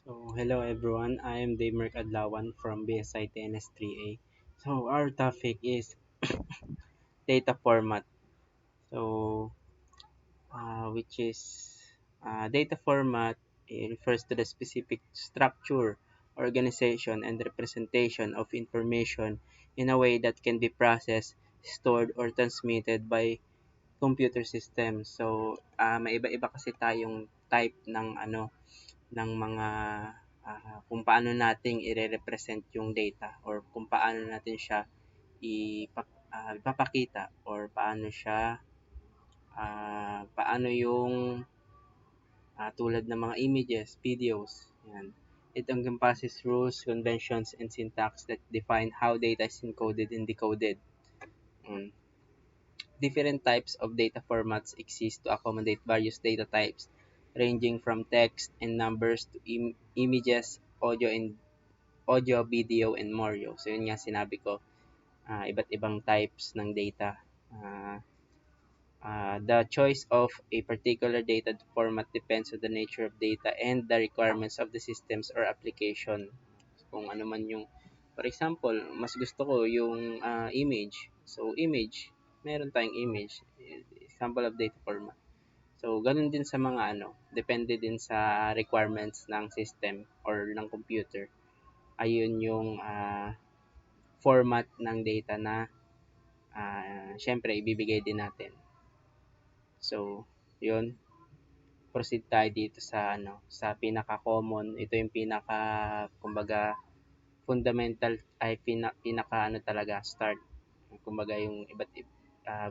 So, hello everyone. I am Damer Adlawan from BSI TNS3A. So, our topic is data format. So, which is data format refers to the specific structure, organization, and representation of information in a way that can be processed, stored, or transmitted by computer systems. So, may iba-iba kasi tayong type ng mga kung paano nating ire-represent yung data or kung paano natin siya ipapakita or paano yung tulad ng mga images, videos. Yan. It encompasses rules, conventions, and syntax that define how data is encoded and decoded. Mm. Different types of data formats exist to accommodate various data types, ranging from text and numbers to images, audio, video, and more. So, yun nga sinabi ko, iba't ibang types ng data. The choice of a particular data format depends on the nature of data and the requirements of the systems or application. Kung ano man yung, for example, mas gusto ko yung image. So, image, meron tayong image. Example of data format. So, ganun din sa mga depende din sa requirements ng system or ng computer. Ayun yung format ng data na syempre ibibigay din natin. So, yun. Proceed tayo dito sa pinaka-common. Ito yung kumbaga, fundamental ay pinaka talaga start. Kumbaga yung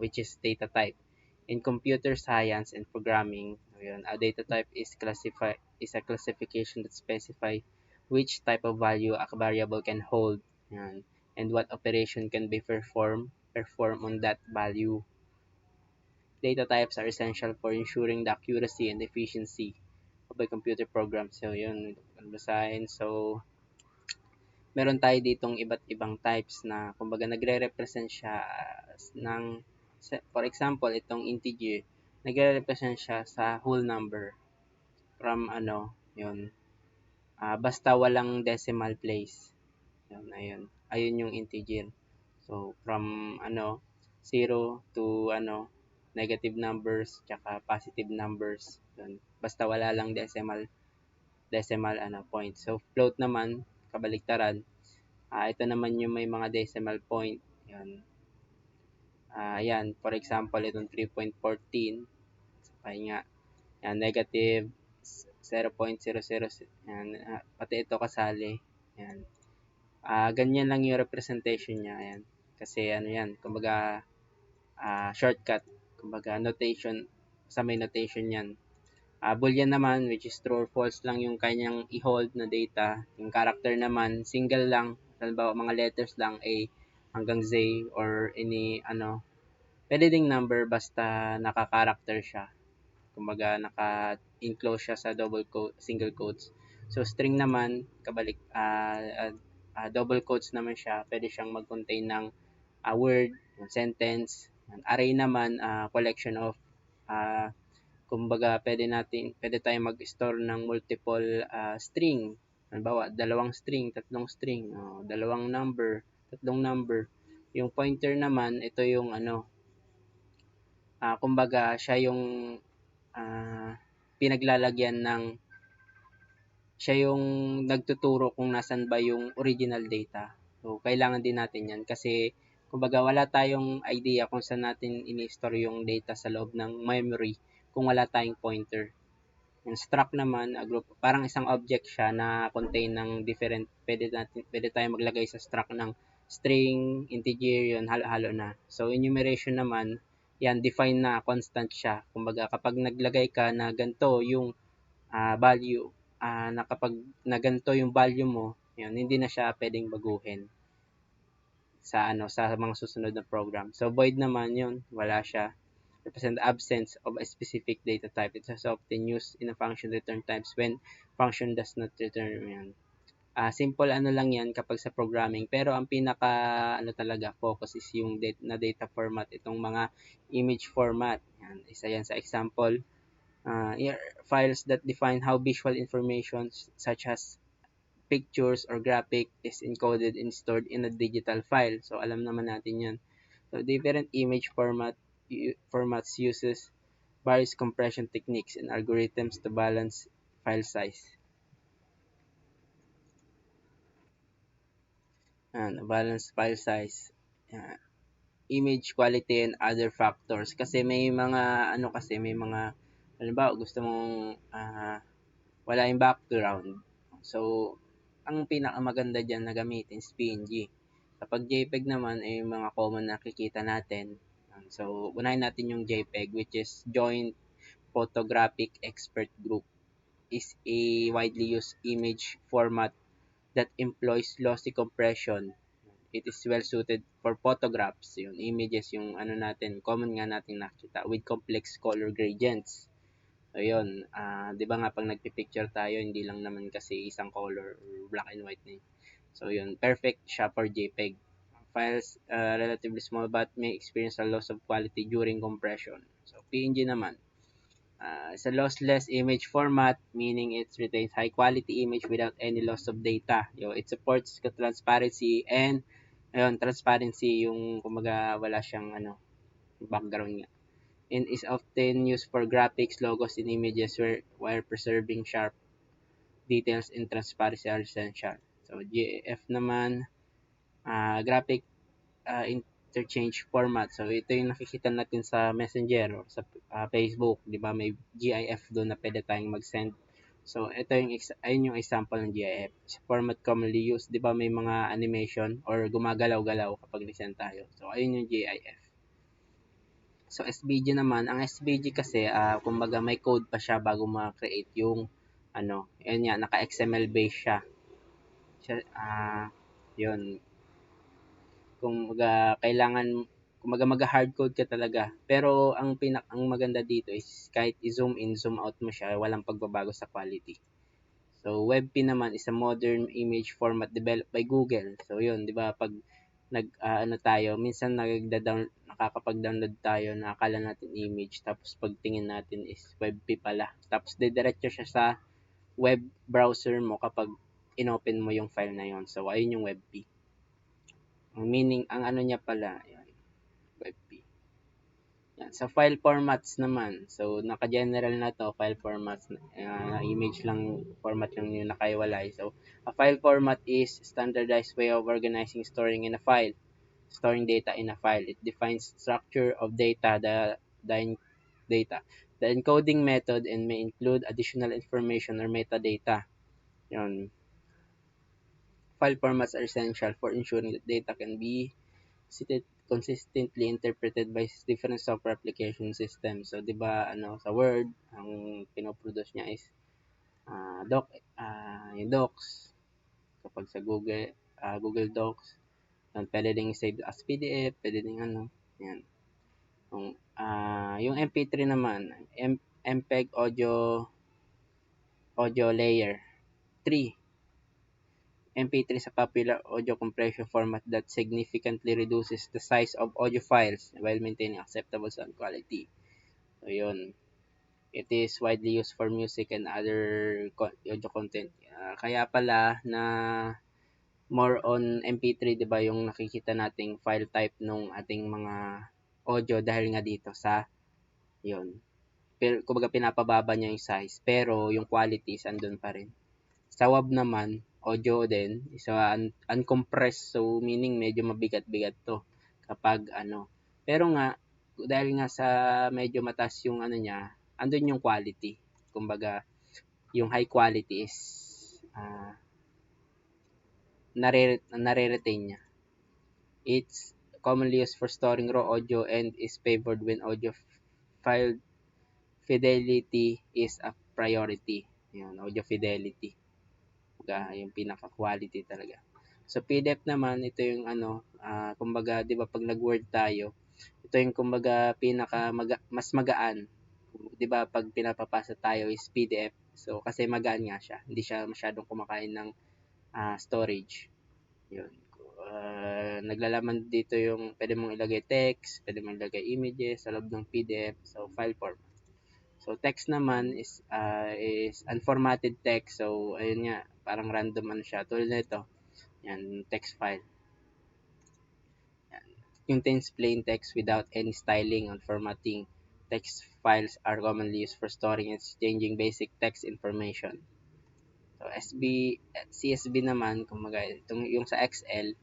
which is data type. In computer science and programming, yun, a data type is a classification that specify which type of value a variable can hold, yan, and what operation can be perform on that value. Data types are essential for ensuring the accuracy and efficiency of a computer program. So, yun, basahin. So, meron tayo ditong iba't ibang types na kumbaga nagre-represent siya ng, for example, itong integer, nagre-represent siya sa whole number from yun, basta walang decimal place. Yun, ayun yung integer. So, from 0 to negative numbers, tsaka positive numbers. Yun. Basta wala lang decimal point. So, float naman, kabaliktaran. Ito naman yung may mga decimal point. Yan. Yan, for example, itong 3.14. Sabay nga. Yan, negative 0.00. Yan, pati ito kasali. Yan. Ganyan lang yung representation niya. Yan. Kasi yan, kumbaga shortcut. Kumbaga notation, sa may notation yan. Boolean naman, which is true or false lang yung kanyang i-hold na data. Yung character naman, single lang. Halimbawa, mga letters lang, A hanggang Z, or any, pwede ding number basta naka-character siya. Kumbaga, naka-enclose siya sa single quotes. So, string naman, double quotes naman siya. Pwede siyang mag-contain ng word, sentence. Array naman, collection of kumbaga pwede tayong mag-store ng multiple string. Halimbawa, dalawang string, tatlong string, dalawang number, tatlong number. Yung pointer naman, ito yung kumbaga siya yung pinaglalagyan ng siya yung nagtuturo kung nasan ba yung original data. So, kailangan din natin yan kasi kumbaga wala tayong idea kung saan natin ini-store yung data sa loob ng memory kung wala tayong pointer. Yung struct naman, group, parang isang object siya na contain ng different, pwede tayong maglagay sa struct ng string, integer, yun, halo-halo na. So, enumeration naman, yan, define na, constant siya. Kumbaga, kapag naglagay ka na ganito yung value, na kapag na ganito yung value mo, yun, hindi na siya pwedeng baguhin sa mga susunod na program. So, void naman yun, wala siya. Represent the absence of a specific data type. It is often used in a function return types when function does not return yan. Simple lang yan kapag sa programming, pero ang pinaka talaga focus is yung data format, itong mga image format. Yan, isa yan sa example. Files that define how visual information such as pictures or graphic is encoded and stored in a digital file. So alam naman natin 'yan. So different image formats uses various compression techniques and algorithms to balance file size. Balance file size. Uh, Image quality and other factors kasi may mga may mga halimbawa gusto mong wala yung background. So ang pinakamaganda diyan na gamitin is PNG. Kapag JPEG naman ay mga common na nakikita natin. So unahin natin yung JPEG, which is Joint Photographic Expert Group, is a widely used image format that employs lossy compression. It is well suited for photographs, yung images, yung natin, common nga natin nakita, with complex color gradients. So yun, 'di ba nga pag nagpi-picture tayo, hindi lang naman kasi isang color or black and white na yun. So yun, perfect siya for JPEG. Files relatively small but may experience a loss of quality during compression. So PNG naman, it's a lossless image format, meaning it retains high quality image without any loss of data. It supports transparency and transparency yung kumbaga wala siyang background nga. And is often used for graphics, logos, and images while preserving sharp details and transparency are essential. So GIF naman, graphic interchange format. So ito yung nakikita natin sa Messenger or sa Facebook, 'di ba? May GIF doon na pwede tayong mag-send. So ito yung ayun yung example ng GIF. Format commonly used, 'di ba? May mga animation or gumagalaw-galaw kapag ni-send tayo. So ayun yung GIF. So SVG naman, ang SVG kasi kumbaga may code pa siya bago ma-create yung yun nga, naka-XML base siya. Yun, kumbaga kailangan mag-hardcode ka talaga. Pero ang maganda dito is kahit i-zoom in, zoom out mo siya, walang pagbabago sa quality. So WebP naman is a modern image format developed by Google. So yun, 'di ba, pag tayo, minsan nakakapag-download tayo na akala natin image, tapos pagtingin natin is WebP pala. Tapos didiretso siya sa web browser mo kapag inopen mo yung file na yon. So ayun yung WebP. Ang meaning, ang niya pala, yan, WebP. Yan. Sa file formats naman, so naka-general na to, file formats, image lang, format lang yung nakaiwalay. So, a file format is standardized way of organizing, storing data in a file. It defines structure of data, the encoding method, and may include additional information or metadata. Yun. File formats are essential for ensuring that data can be consistently interpreted by different software application systems. So, 'di ba, sa Word, ang pinoproduce niya is yung Docs. Kapag sa Google Docs, pwede ding save as PDF, pwede ding yan. Yung MP3 naman, MPEG audio layer 3. MP3 is a popular audio compression format that significantly reduces the size of audio files while maintaining acceptable sound quality. So, yun. It is widely used for music and other audio content. Kaya pala na more on MP3, 'di ba, yung nakikita nating file type nung ating mga audio dahil nga dito sa 'yon. Pero kumbaga pinapababa niya yung size, pero yung quality is andun pa rin. Sa WAV naman, audio din, is uncompressed, so meaning medyo mabigat-bigat to kapag Pero nga dahil nga sa medyo mataas yung niya, andun yung quality. Kumbaga yung high quality is nare-retain niya. It's commonly used for storing raw audio and is favored when audio file fidelity is a priority. Yun, audio fidelity. Yung pinaka-quality talaga. So, PDF naman, ito yung kumbaga, di ba, pag nag-Word tayo, ito yung kumbaga mas magaan. Di ba, pag pinapapasa tayo is PDF. So, kasi magaan nga siya. Hindi siya masyadong kumakain ng storage. Yun. Naglalaman dito yung pwede mong ilagay text, pwede mong ilagay images sa loob ng PDF, so file format. So text naman is unformatted text. So ayun nga, parang random ano siya. Tulad nito, yan, text file. Yan. Contains plain text without any styling or formatting. Text files are commonly used for storing and exchanging basic text information. So CSV naman, kumbaga itong yung sa Excel,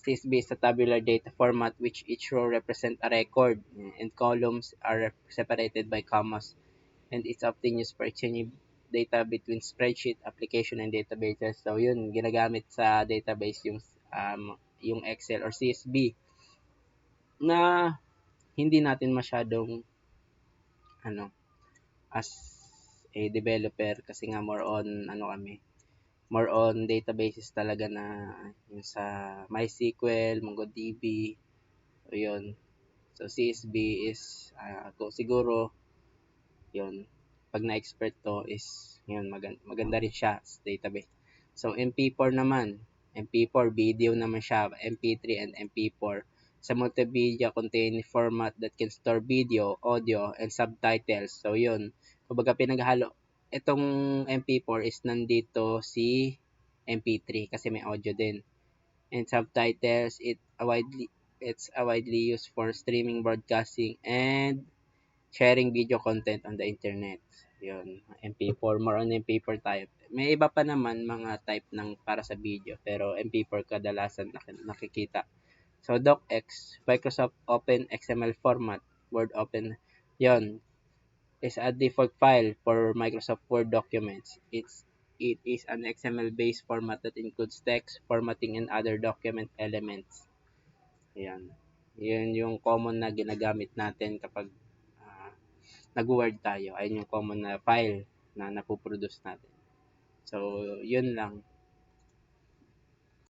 CSV is a tabular data format which each row represent a record and columns are separated by commas, and it's often used for exchanging data between spreadsheet application and databases. So yun, ginagamit sa database yung Excel or CSV na hindi natin masyadong ano as a developer kasi nga more on databases talaga na yung sa MySQL, MongoDB, so yun. So CSV is siguro yun, pag na-expert to is yun, maganda rin siya sa database. So MP4 naman, MP4 video naman siya, MP3 and MP4. Sa multimedia contain format that can store video, audio, and subtitles. So yun, kumbaga pinaghalo. Itong MP4 is nandito si MP3 kasi may audio din. And subtitles, it's a widely used for streaming, broadcasting, and sharing video content on the internet. Yun, MP4, more on MP4 type. May iba pa naman mga type ng para sa video, pero MP4 kadalasan nakikita. So, docx, Microsoft Open XML format, Word Open, yun, is a default file for Microsoft Word documents. It is an XML-based format that includes text, formatting, and other document elements. Ayan. Yun yung common na ginagamit natin kapag ah, nag-Word tayo. Ayun yung common na file na napoproduce natin. So, yun lang.